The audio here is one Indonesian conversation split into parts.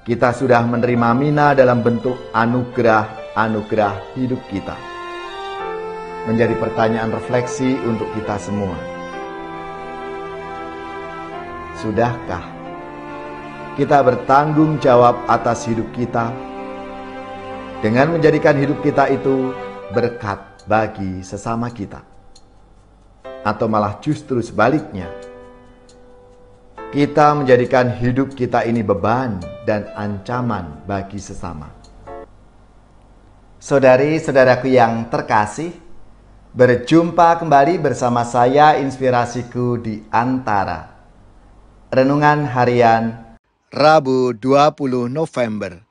kita sudah menerima mina dalam bentuk anugerah hidup kita. Menjadi pertanyaan refleksi untuk kita semua. Sudahkah kita bertanggung jawab atas hidup kita dengan menjadikan hidup kita itu berkat bagi sesama kita? Atau malah justru sebaliknya, kita menjadikan hidup kita ini beban dan ancaman bagi sesama? Saudari-saudaraku yang terkasih, berjumpa kembali bersama saya Inspirasiku di Antara. Renungan harian Rabu 20 November,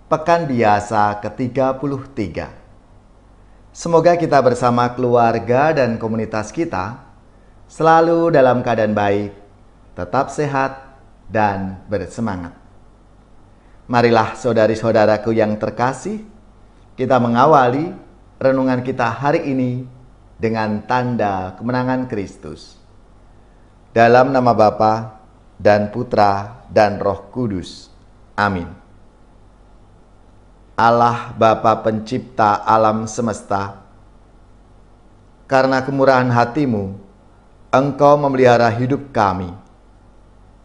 Pekan Biasa ke-33. Semoga kita bersama keluarga dan komunitas kita selalu dalam keadaan baik, tetap sehat, dan bersemangat. Marilah saudari-saudaraku yang terkasih, kita mengawali renungan kita hari ini dengan tanda kemenangan Kristus. Dalam nama Bapa dan Putra dan Roh Kudus. Amin. Allah Bapa pencipta alam semesta, karena kemurahan hati-Mu, Engkau memelihara hidup kami.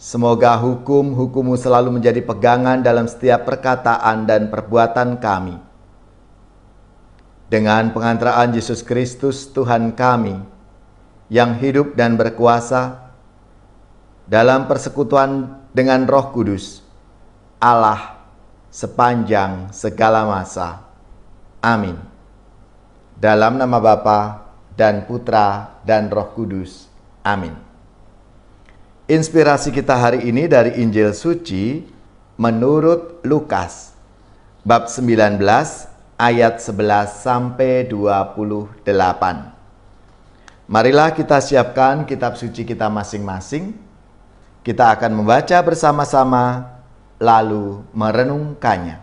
Semoga hukum-hukum-Mu selalu menjadi pegangan dalam setiap perkataan dan perbuatan kami. Dengan pengantaraan Yesus Kristus Tuhan kami, yang hidup dan berkuasa, dalam persekutuan dengan Roh Kudus, Allah sepanjang segala masa. Amin. Dalam nama Bapa dan Putra dan Roh Kudus. Amin. Inspirasi kita hari ini dari Injil Suci menurut Lukas, bab 19 ayat 11 sampai 28. Marilah kita siapkan kitab suci kita masing-masing. Kita akan membaca bersama-sama lalu merenungkannya.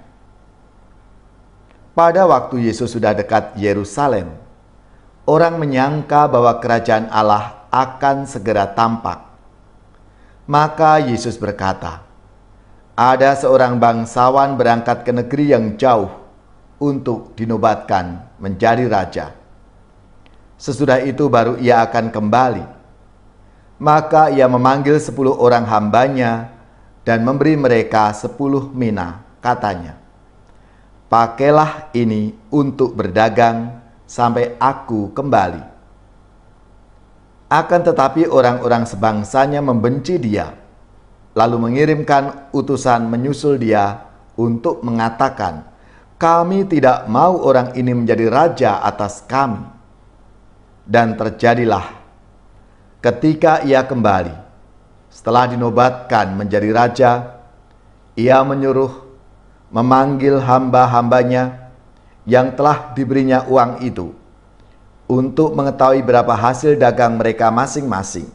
Pada waktu Yesus sudah dekat Yerusalem, orang menyangka bahwa kerajaan Allah akan segera tampak. Maka Yesus berkata, ada seorang bangsawan berangkat ke negeri yang jauh untuk dinobatkan menjadi raja. Sesudah itu baru ia akan kembali. Maka ia memanggil 10 orang hambanya dan memberi mereka 10 mina, katanya, pakailah ini untuk berdagang sampai aku kembali. Akan tetapi orang-orang sebangsanya membenci dia, lalu mengirimkan utusan menyusul dia untuk mengatakan, kami tidak mau orang ini menjadi raja atas kami. Dan terjadilah ketika ia kembali, setelah dinobatkan menjadi raja, ia memanggil hamba-hambanya yang telah diberinya uang itu untuk mengetahui berapa hasil dagang mereka masing-masing.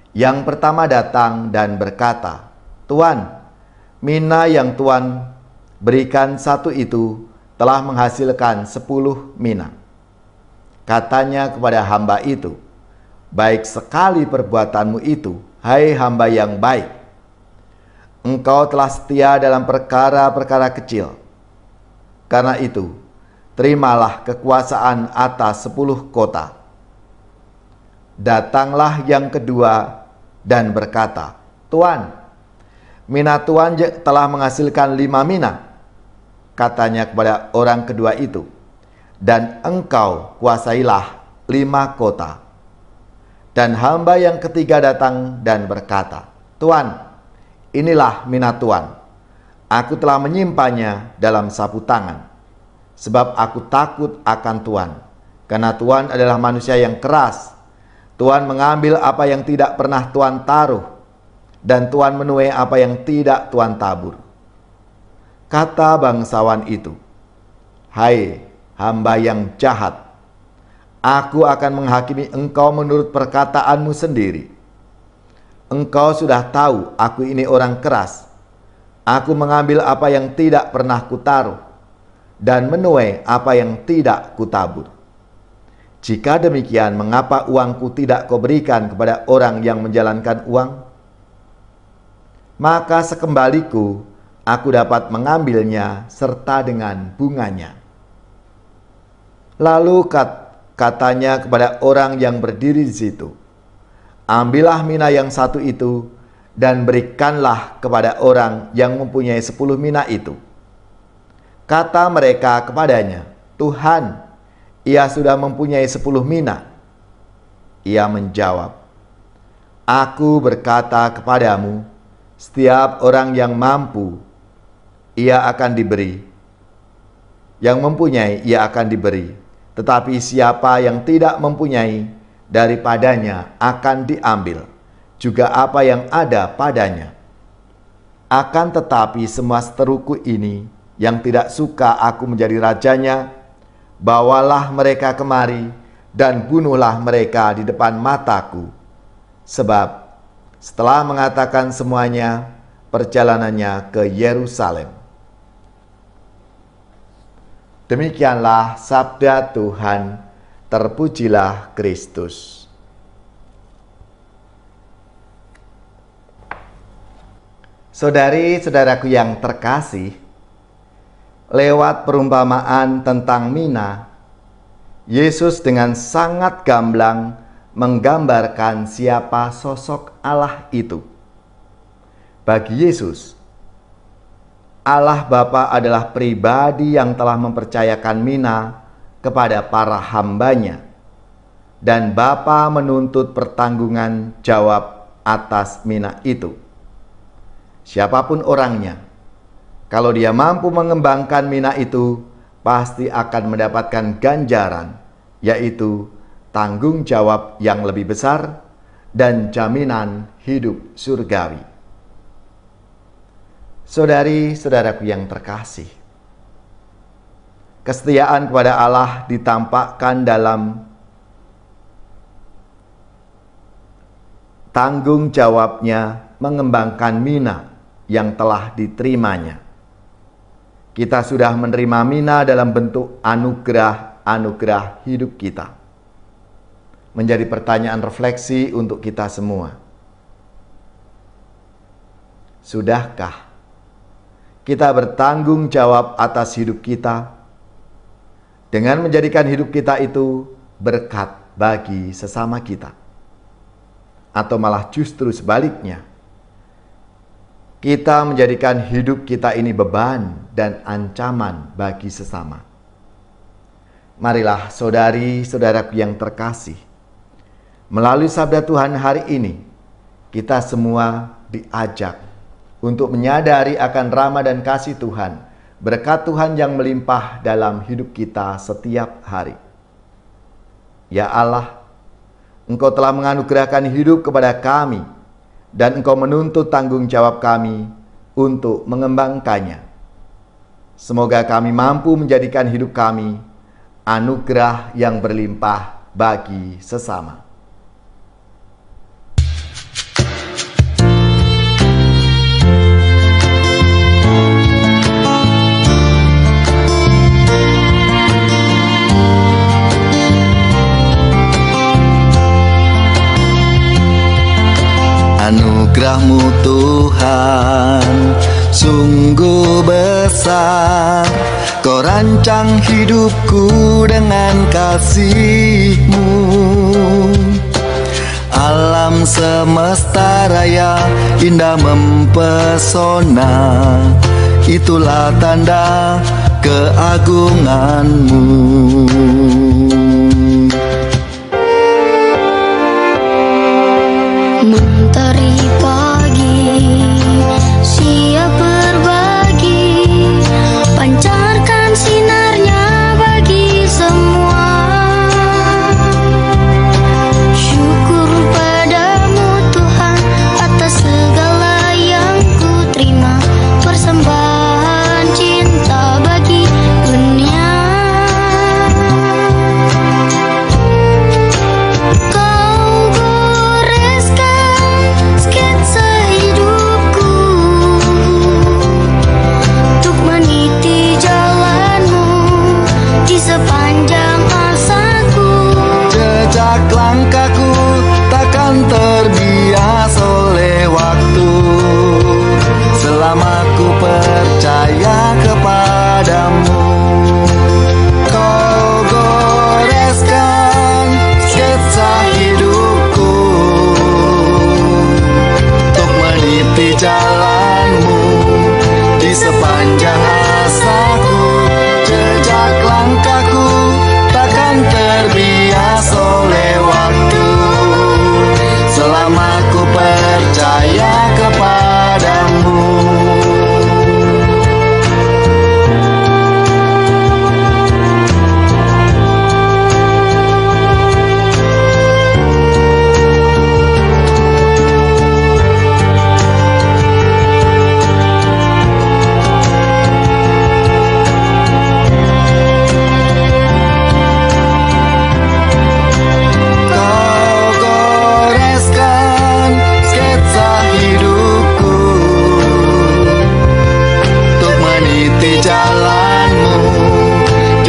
Yang pertama datang dan berkata, Tuan, mina yang Tuan berikan satu itu telah menghasilkan 10 mina. Katanya kepada hamba itu, baik sekali perbuatanmu itu, hai hamba yang baik. Engkau telah setia dalam perkara-perkara kecil. Karena itu, terimalah kekuasaan atas 10 kota. Datanglah yang kedua dan berkata, Tuan, mina Tuan telah menghasilkan 5 mina. Katanya kepada orang kedua itu, dan engkau kuasailah 5 kota. Dan hamba yang ketiga datang dan berkata, Tuan, inilah mina Tuan. Aku telah menyimpannya dalam sapu tangan, sebab aku takut akan Tuan, karena Tuan adalah manusia yang keras. Tuan mengambil apa yang tidak pernah Tuan taruh, dan Tuan menuai apa yang tidak Tuan tabur. Kata bangsawan itu, hai hamba yang jahat, aku akan menghakimi engkau menurut perkataanmu sendiri. Engkau sudah tahu aku ini orang keras. Aku mengambil apa yang tidak pernah kutaruh dan menuai apa yang tidak kutabur. Jika demikian, mengapa uangku tidak kau berikan kepada orang yang menjalankan uang? maka sekembaliku aku dapat mengambilnya serta dengan bunganya. Lalu katanya kepada orang yang berdiri di situ, ambillah mina yang satu itu dan berikanlah kepada orang yang mempunyai 10 mina itu. Kata mereka kepadanya, Tuhan, ia sudah mempunyai 10 mina. Ia menjawab, aku berkata kepadamu, setiap orang yang mampu, ia akan diberi. Yang mempunyai, ia akan diberi. Tetapi siapa yang tidak mempunyai, daripadanya akan diambil juga apa yang ada padanya. Akan tetapi semua seteruku ini, yang tidak suka aku menjadi rajanya, bawalah mereka kemari dan bunuhlah mereka di depan mataku. Sebab setelah mengatakan semuanya, perjalanannya ke Yerusalem. Demikianlah sabda Tuhan, terpujilah Kristus. Saudari-saudaraku yang terkasih, lewat perumpamaan tentang mina, Yesus dengan sangat gamblang menggambarkan siapa sosok Allah itu. Bagi Yesus, Allah Bapa adalah pribadi yang telah mempercayakan mina kepada para hambanya, dan Bapa menuntut pertanggungan jawab atas mina itu. Siapapun orangnya, kalau dia mampu mengembangkan mina itu, pasti akan mendapatkan ganjaran, yaitu tanggung jawab yang lebih besar dan jaminan hidup surgawi. Saudari-saudaraku yang terkasih, kesetiaan kepada Allah ditampakkan dalam tanggung jawabnya mengembangkan mina yang telah diterimanya. Kita sudah menerima mina dalam bentuk anugerah hidup kita. Menjadi pertanyaan refleksi untuk kita semua. Sudahkah kita bertanggung jawab atas hidup kita dengan menjadikan hidup kita itu berkat bagi sesama kita? Atau malah justru sebaliknya, kita menjadikan hidup kita ini beban dan ancaman bagi sesama? Marilah saudari-saudaraku yang terkasih, melalui sabda Tuhan hari ini, kita semua diajak untuk menyadari akan rahmat dan kasih Tuhan, berkat Tuhan yang melimpah dalam hidup kita setiap hari. Ya Allah, Engkau telah menganugerahkan hidup kepada kami, dan Engkau menuntut tanggung jawab kami untuk mengembangkannya. Semoga kami mampu menjadikan hidup kami anugerah yang berlimpah bagi sesama. Anugerah-Mu Tuhan sungguh besar, Kau rancang hidupku dengan kasih-Mu. Alam semesta raya indah mempesona, itulah tanda keagungan-Mu. Mentari pagi siap berbagi, pancarkan sinarnya bagi semua. Syukur padamu Tuhan atas segala yang ku terima, persembahan cinta bagi dunia.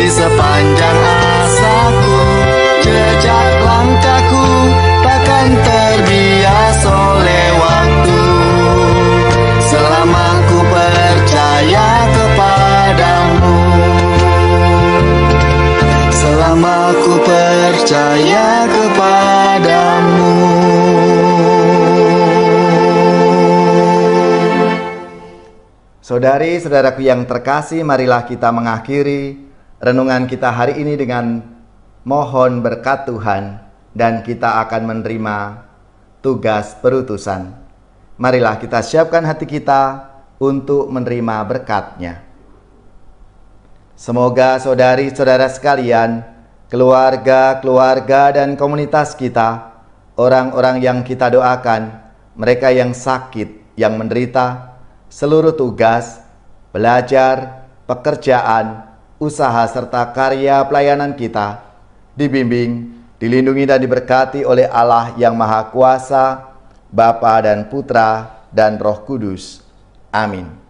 di sepanjang asaku, jejak langkahku takkan terbias oleh waktu. Selama ku percaya kepadamu, selama ku percaya kepadamu. Saudari-saudaraku yang terkasih, marilah kita mengakhiri renungan kita hari ini dengan mohon berkat Tuhan, dan kita akan menerima tugas perutusan. Marilah kita siapkan hati kita untuk menerima berkat-Nya. Semoga saudari-saudara sekalian, keluarga-keluarga dan komunitas kita, orang-orang yang kita doakan, mereka yang sakit, yang menderita, seluruh tugas, belajar, pekerjaan, usaha serta karya pelayanan kita dibimbing, dilindungi dan diberkati oleh Allah yang Maha Kuasa, Bapa dan Putra dan Roh Kudus. Amin.